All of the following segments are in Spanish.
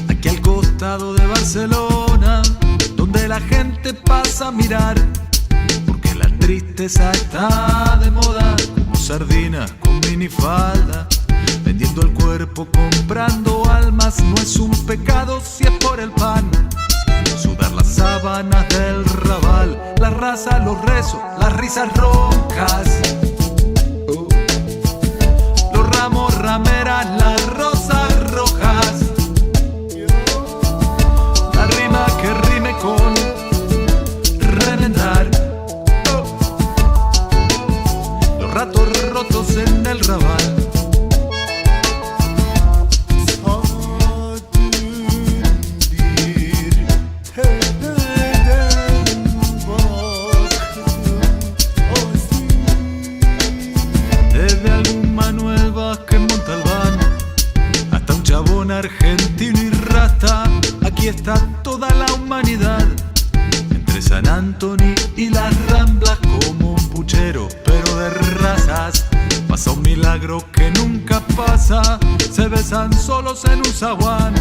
Aquí al costado de Barcelona, donde la gente pasa a mirar, porque la tristeza está de moda, como sardinas con minifalda, vendiendo el cuerpo, comprando almas. No es un pecado si es por el pan, sudar las sábanas del Raval, la raza, los rezos, las risas roncas, los ramos, rameras, las rosas rojas, la rima que rime con remendar, los ratos rotos en el Raval. Desde algún Manuel Vázquez Montalbán hasta un chabón argentino y rasta, aquí está toda la humanidad, entre San Antonio y las Ramblas, como un puchero pero de razas. Pasa un milagro que nunca pasa, se besan solos en un zaguán,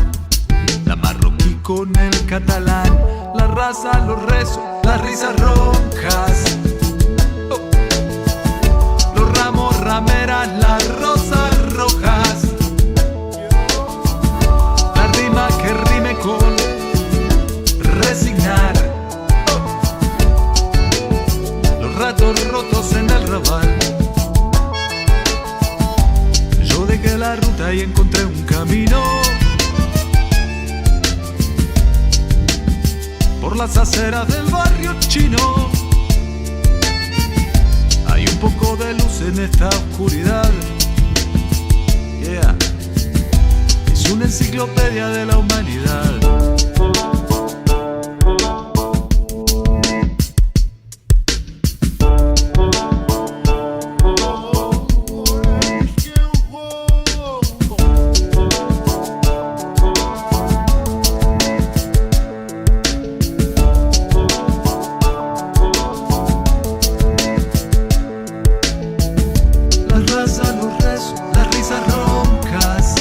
la marroquí con el catalán, la raza, los rezos, las risas roncas, los ramos, rameras, las rosas rojas, la rima que rime con resignar, los ratos rotos en el Raval. Yo dejé la ruta y encontré un camino por las aceras del barrio chino. Hay un poco de luz en esta oscuridad. Yeah. Es una enciclopedia de la humanidad. Los rezos, las risas roncas,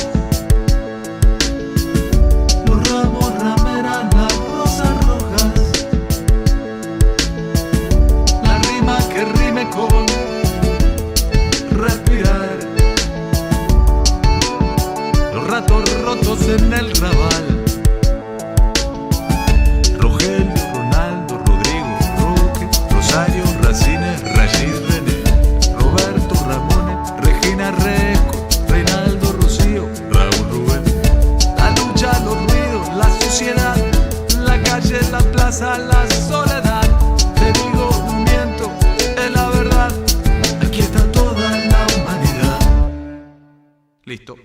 los ramos, rameras, las rosas rojas, la rima que rime con respirar, los ratos rotos en el Raval. Rogelio, Ronaldo, Rodrigo, Roque, Rosario, Racines, Rashid, René, Roberto, Ramón, Regina, Reco, Reinaldo, Rocío, Raúl, Rubén. La lucha, los ruidos, la sociedad, la calle, la plaza, la soledad. Te digo, no miento, es la verdad. Aquí está toda la humanidad. Listo.